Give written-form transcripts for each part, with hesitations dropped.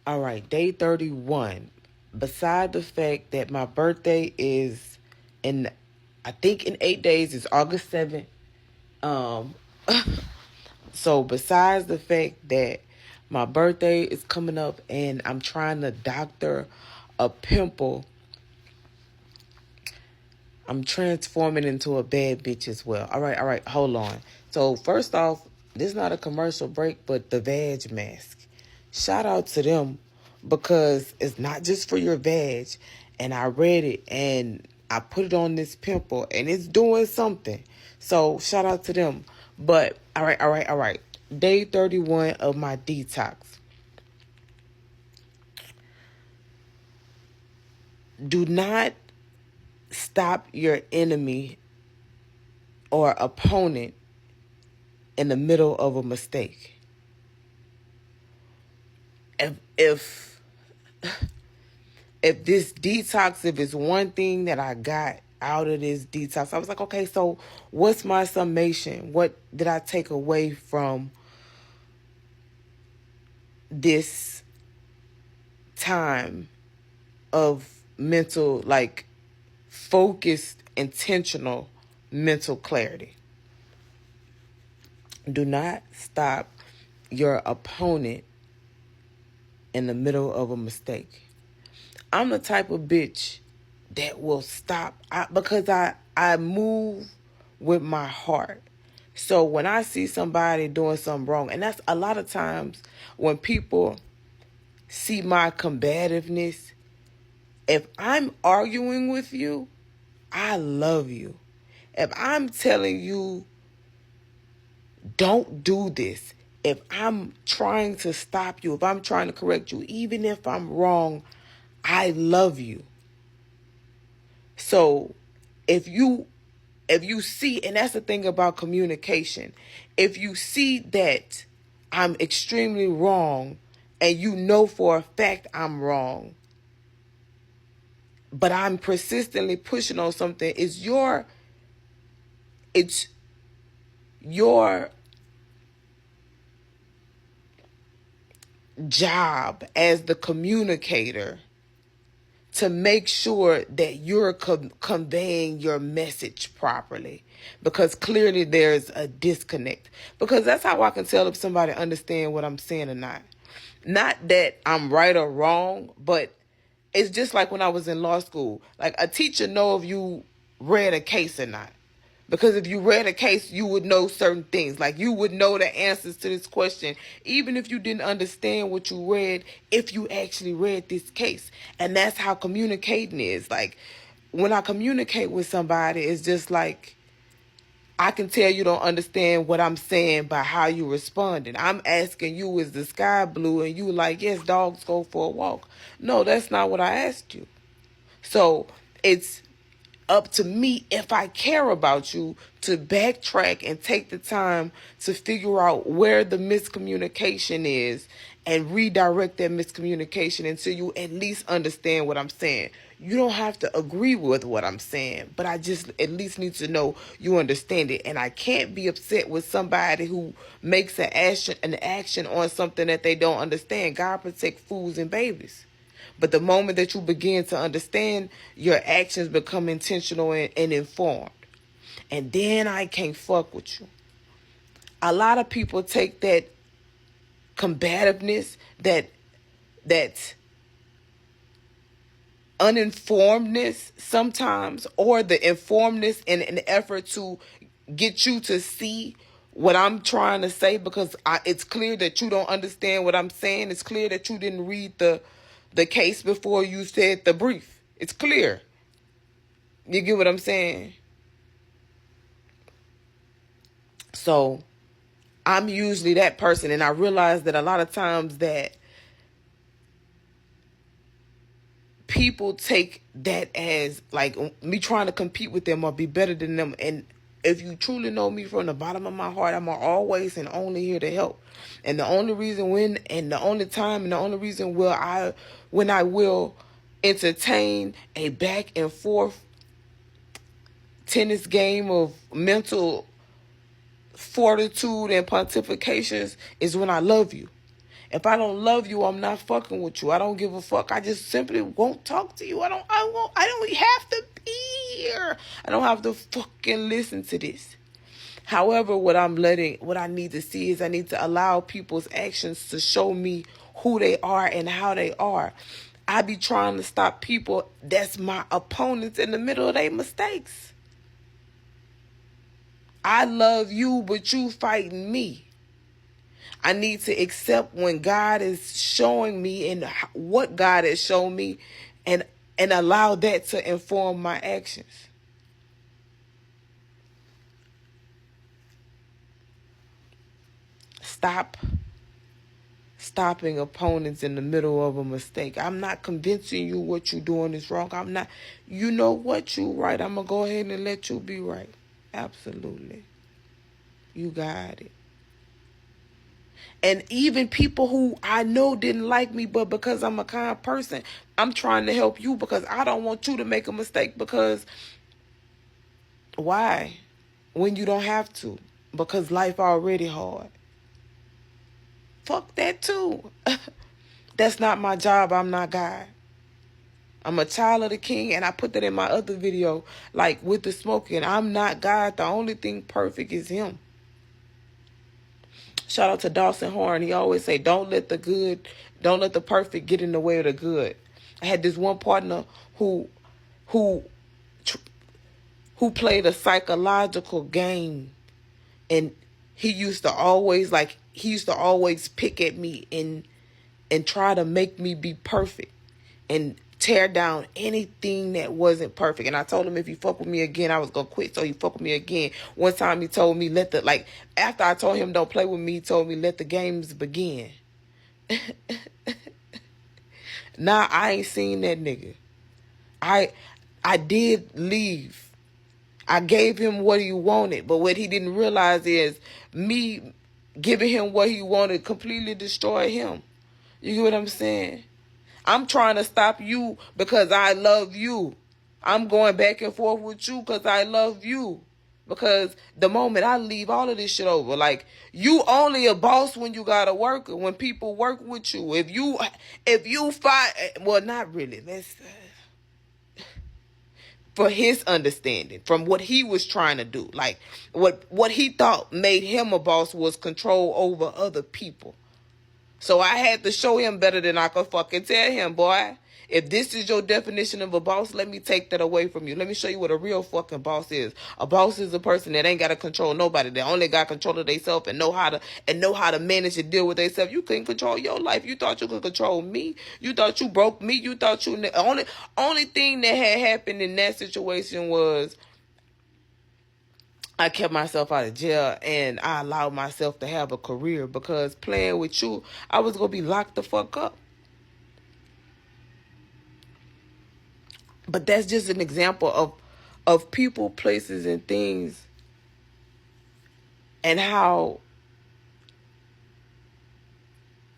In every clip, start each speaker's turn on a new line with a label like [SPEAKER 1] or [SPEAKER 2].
[SPEAKER 1] All right, day 31. Beside the fact that my birthday is in, I think in 8 days, is August 7th. Um, so besides the fact that my birthday is coming up and I'm trying to doctor a pimple, I'm transforming into a bad bitch as well. All right, hold on. So first off, this is not a commercial break, but the vag mask. Shout out to them because it's not just for your vag. And I read it and I put it on this pimple and it's doing something. So shout out to them. But all right. Day 31 of my detox. Do not stop your enemy or opponent in the middle of a mistake. If this detox, if it's one thing that I got out of this detox, I was like, okay, so what's my summation? What did I take away from this time of mental, like focused, intentional mental clarity? Do not stop your opponent in the middle of a mistake. I'm the type of bitch that will stop because I move with my heart. So when I see somebody doing something wrong, and that's a lot of times when people see my combativeness, if I'm arguing with you, I love you. If I'm telling you, don't do this, if I'm trying to stop you, if I'm trying to correct you, even if I'm wrong, I love you. So if you see, and that's the thing about communication, if you see that I'm extremely wrong and you know for a fact I'm wrong, but I'm persistently pushing on something, it's your job as the communicator to make sure that you're conveying your message properly, because clearly there's a disconnect. Because that's how I can tell if somebody understand what I'm saying or not. Not that I'm right or wrong, but it's just like when I was in law school. Like, a teacher know if you read a case or not. Because if you read a case, you would know certain things. Like, you would know the answers to this question, even if you didn't understand what you read, if you actually read this case. And that's how communicating is. Like, when I communicate with somebody, it's just like, I can tell you don't understand what I'm saying by how you responding. I'm asking you, is the sky blue? And you like, yes, dogs go for a walk. No, that's not what I asked you. So it's up to me, if I care about you, to backtrack and take the time to figure out where the miscommunication is and redirect that miscommunication until you at least understand what I'm saying. You don't have to agree with what I'm saying, but I just at least need to know you understand it. And I can't be upset with somebody who makes an action on something that they don't understand. God protect fools and babies. But the moment that you begin to understand, your actions become intentional and informed. And then I can't fuck with you. A lot of people take that combativeness, that uninformedness sometimes, or the informedness in an effort to get you to see what I'm trying to say, because it's clear that you don't understand what I'm saying. It's clear that you didn't read the case before you said the brief. It's clear. You get what I'm saying? So I'm usually that person, and I realize that a lot of times that people take that as like me trying to compete with them or be better than them. And if you truly know me from the bottom of my heart, I'm always and only here to help. And the only reason when I will entertain a back and forth tennis game of mental fortitude and pontifications is when I love you. If I don't love you, I'm not fucking with you. I don't give a fuck. I just simply won't talk to you. I don't have to be here. I don't have to fucking listen to this. However, what I need to see is I need to allow people's actions to show me who they are and how they are. I be trying to stop people that's my opponents in the middle of their mistakes. I love you, but you fighting me. I need to accept when God is showing me and what God has shown me and allow that to inform my actions. Stop stopping opponents in the middle of a mistake. I'm not convincing you what you're doing is wrong. I'm not, you know what, you right. I'm going to go ahead and let you be right. Absolutely. You got it. And even people who I know didn't like me, but because I'm a kind person, I'm trying to help you because I don't want you to make a mistake. Because why? When you don't have to. Because life already hard. Fuck that too. That's not my job. I'm not God. I'm a child of the King, and I put that in my other video, like with the smoking. I'm not God. The only thing perfect is Him. Shout out to Dawson Horn. He always say, don't let the perfect get in the way of the good. I had this one partner who played a psychological game, and he used to always pick at me and try to make me be perfect and tear down anything that wasn't perfect. And I told him if he fuck with me again, I was gonna quit. So he fuck with me again. One time he told me after I told him don't play with me, he told me let the games begin. Nah, I ain't seen that nigga. I did leave. I gave him what he wanted, but what he didn't realize is me giving him what he wanted completely destroyed him. You get what I'm saying? I'm trying to stop you because I love you. I'm going back and forth with you because I love you. Because the moment I leave all of this shit over, like, you only a boss when you got a worker, when people work with you. If you fight, well, not really. That's for his understanding, from what he was trying to do. Like, what he thought made him a boss was control over other people. So I had to show him better than I could fucking tell him, boy. If this is your definition of a boss, let me take that away from you. Let me show you what a real fucking boss is. A boss is a person that ain't got to control nobody. They only got control of themselves and know how to manage and deal with themselves. You couldn't control your life. You thought you could control me. You thought you broke me. You thought only thing that had happened in that situation was I kept myself out of jail and I allowed myself to have a career, because playing with you, I was going to be locked the fuck up. But that's just an example of people, places, and things, and how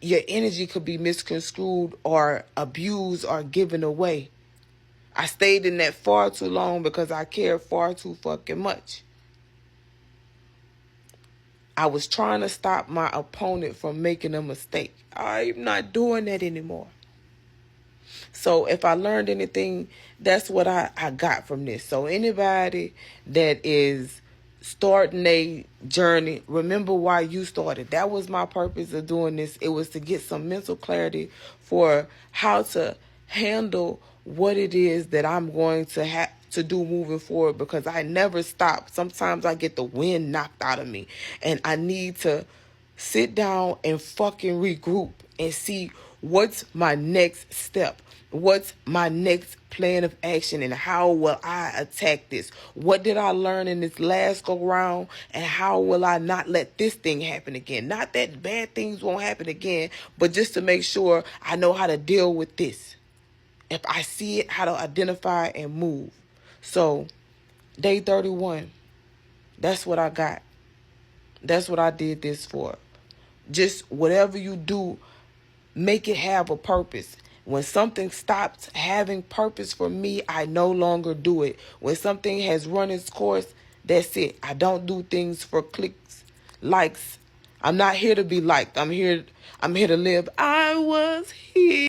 [SPEAKER 1] your energy could be misconstrued or abused or given away. I stayed in that far too long because I cared far too fucking much. I was trying to stop my opponent from making a mistake. I'm not doing that anymore. So if I learned anything, that's what I got from this. So anybody that is starting a journey, remember why you started. That was my purpose of doing this. It was to get some mental clarity for how to handle what it is that I'm going to have to do moving forward, because I never stop. Sometimes I get the wind knocked out of me and I need to sit down and fucking regroup and see what's my next step. What's my next plan of action and how will I attack this? What did I learn in this last go round and how will I not let this thing happen again? Not that bad things won't happen again, but just to make sure I know how to deal with this. If I see it, how to identify and move. So, day 31, that's what I got. That's what I did this for. Just whatever you do, make it have a purpose. When something stops having purpose for me, I no longer do it. When something has run its course, that's it. I don't do things for clicks, likes, I'm not here to be liked. I'm here to live. I was here.